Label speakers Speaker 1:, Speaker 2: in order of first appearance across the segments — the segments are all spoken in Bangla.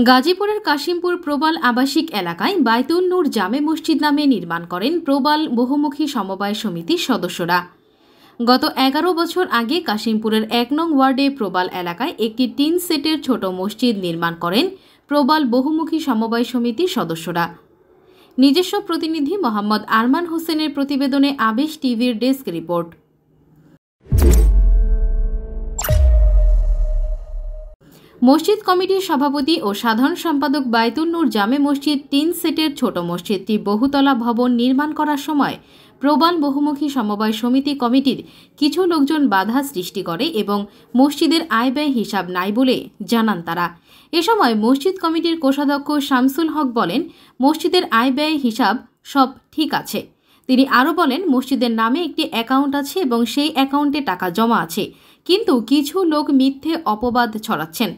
Speaker 1: গাজীপুরের কাশিমপুর প্রবাল আবাসিক এলাকায় বাইতুল নূর জামে মসজিদ নামে নির্মাণ করেন প্রবাল বহুমুখী সমবায় সমিতির সদস্যরা। গত 11 বছর আগে কাশিমপুরের 1 নং ওয়ার্ডে প্রবাল এলাকায় একটি টিন সেটের ছোট মসজিদ নির্মাণ করেন প্রবাল বহুমুখী সমবায় সমিতির সদস্যরা। নিজস্ব প্রতিনিধি মোহাম্মদ আরমান হোসেনের প্রতিবেদনে আবেশ টিভির ডেস্ক রিপোর্ট। মসজিদ কমিটির সভাপতি ও সাধারণ সম্পাদক বাইতুল নূর জামে মসজিদ টিন সেটের ছোট মসজিদটি বহুতলা ভবন নির্মাণ করার সময় প্রবাল বহুমুখী সমবায় সমিতি কমিটির কিছু লোকজন বাধা সৃষ্টি করে এবং মসজিদের আয় ব্যয় হিসাব নাই বলে জানান তারা। এ সময় মসজিদ কমিটির কোষাধ্যক্ষ শামসুল হক বলেন, মসজিদের আয় ব্যয় হিসাব সব ঠিক আছে। তিনি আরও বলেন, মসজিদের নামে একটি অ্যাকাউন্ট আছে এবং সেই অ্যাকাউন্টে টাকা জমা আছে, কিন্তু কিছু লোক মিথ্যে অপবাদ ছড়াচ্ছেন।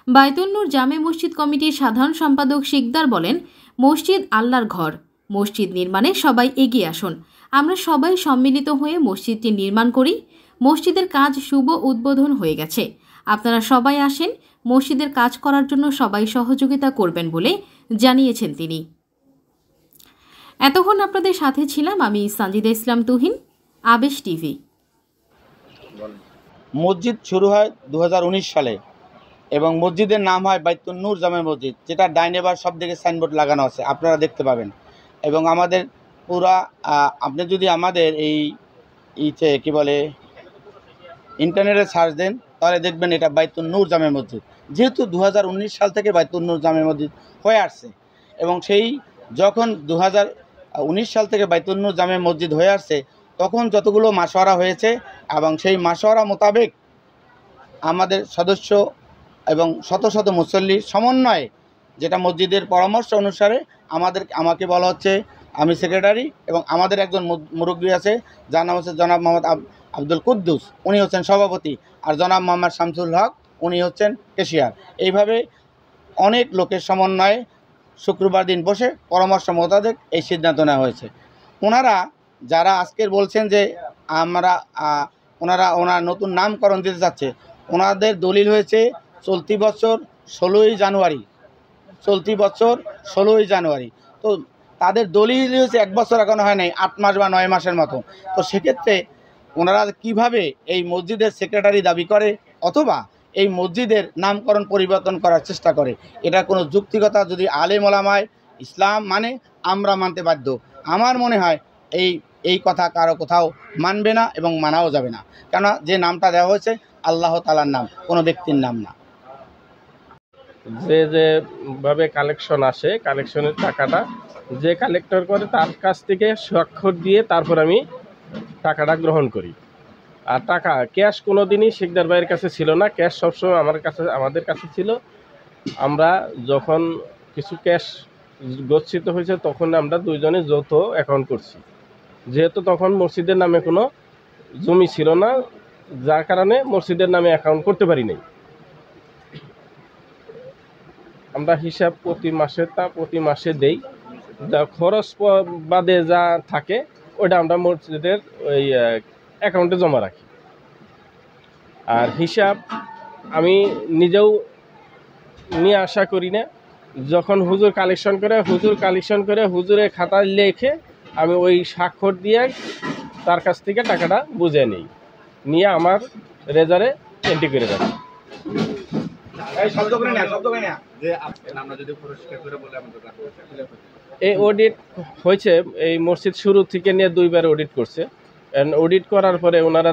Speaker 1: বাইতুল নূর জামে মসজিদ কমিটির সাধারণ সম্পাদক শিকদার বলেন, মসজিদ আল্লাহর ঘর, মসজিদ নির্মাণে সবাই এগিয়ে আসুন। আমরা সবাই সম্মিলিত হয়ে মসজিদটি নির্মাণ করি। মসজিদের কাজ শুভ উদ্বোধন হয়ে গেছে। আপনারা সবাই আসেন, মসজিদের কাজ করার জন্য সবাই সহযোগিতা করবেন বলে জানিয়েছেন তিনি। এতক্ষণ আপনাদের সাথে ছিলাম আমি সানজিদা ইসলাম তুহিন, আবেশ টিভি।
Speaker 2: মসজিদ শুরু হয় 2019 সালে এবং মসজিদের নাম হয় বাইতুল নূর জামে মসজিদ, যেটা ডাইনেবার সব দিকে সাইনবোর্ড লাগানো আছে, আপনারা দেখতে পাবেন। এবং আমাদের পুরা আপনি যদি আমাদের এইতে কি বলে ইন্টারনেটে সার্চ দেন তাহলে দেখবেন এটা বাইতুল নূর জামে মসজিদ। যেহেতু 2019 সাল থেকে বাইতুল নূর জামে মসজিদ হয়ে আসছে এবং সেই যখন 2019 সাল থেকে বাইতুল নূর জামে মসজিদ হয়ে আসছে তখন যতগুলো মাশওয়ারা হয়েছে এবং সেই মাশওয়ারা মোতাবেক আমাদের সদস্য এবং শত শত মুসল্লির সমন্বয়ে, যেটা মসজিদের পরামর্শ অনুসারে আমাকে বলা হচ্ছে, আমি সেক্রেটারি এবং আমাদের একজন মুরব্বী আছে যার নাম হচ্ছে জনাব মোহাম্মদ আব্দুল কুদ্দুস, উনি হচ্ছেন সভাপতি, আর জনাব মোহাম্মদ শামসুল হক উনি হচ্ছেন ক্যাশিয়ার। এইভাবে অনেক লোকের সমন্বয়ে শুক্রবার দিন বসে পরামর্শ মোতাবেক এই সিদ্ধান্ত নেওয়া হয়েছে। ওনারা যারা আজকের বলছেন যে ওনারা নতুন নামকরণ দিতে চাচ্ছে, ওনাদের দলিল হয়েছে চলতি বছর 16ই জানুয়ারি। তো তাদের দলিল হয়েছে 1 বছর এখনো হয় নাই, 8 মাস বা 9 মাসের মতো। তো সেক্ষেত্রে ওনারা কিভাবে এই মসজিদের সেক্রেটারি দাবি করে অথবা এই মসজিদের নামকরণ পরিবর্তন করার চেষ্টা করে, এটা কোনো যুক্তিকতা যদি আলেম ওলামায় ইসলাম মানে আমরা মানতে বাধ্য। আমার মনে হয় এই কথা কারো কোথাও মানবে না এবং মানাও যাবে না, কেননা যে নামটা দেওয়া হয়েছে আল্লাহ তাআলার নাম, কোনো ব্যক্তির নাম না।
Speaker 3: যেভাবে কালেকশন আসে, কালেকশনের টাকাটা যে কালেক্টর করে তার কাছ থেকে স্বাক্ষর দিয়ে তারপর আমি টাকাটা গ্রহণ করি। আর টাকা ক্যাশ কোনো দিনই শিকদার ভাইয়ের কাছে ছিল না, ক্যাশ সবসময় আমাদের কাছে ছিল। আমরা যখন কিছু ক্যাশ গচ্ছিত হয়েছে তখন আমরা দুইজনে যৌথ অ্যাকাউন্ট করছি, যেহেতু তখন মসজিদের নামে কোনো জমি ছিল না, যার কারণে মসজিদের নামে অ্যাকাউন্ট করতে পারি নাই। আমরা হিসাব প্রতি মাসে দেই, যা খরচ বাদে যা থাকে ওইটা আমরা মসজিদের ওই অ্যাকাউন্টে জমা রাখি। আর হিসাব আমি নিজেও নিয়ে আসা করি না, যখন হুজুর কালেকশন করে হুজুরের খাতায় লিখে আমি ওই স্বাক্ষর দিয়ে তার কাছ থেকে টাকাটা বুঝে নিয়ে আমার রেজারে এন্ট্রি করে রাখি। এই অডিট হয়েছে, এই মসজিদ শুরু থেকে নিয়ে 2বার অডিট করছে। অডিট করার পরে ওনারা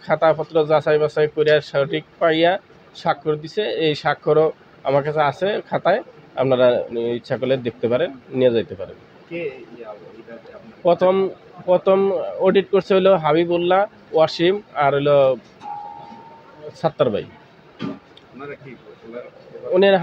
Speaker 3: খাতাপত্র যাচাই বাছাই করে সঠিক পাইয়া স্বাক্ষর দিছে। এই স্বাক্ষরও আমার কাছে আছে খাতায়, আপনারা ইচ্ছা করলে দেখতে পারেন, নিয়ে যেতে পারেন। প্রথম অডিট করছে হলো হাবিবুল্লাহ, ওয়াসিম আর হলো সাত্তার ভাই। ওনার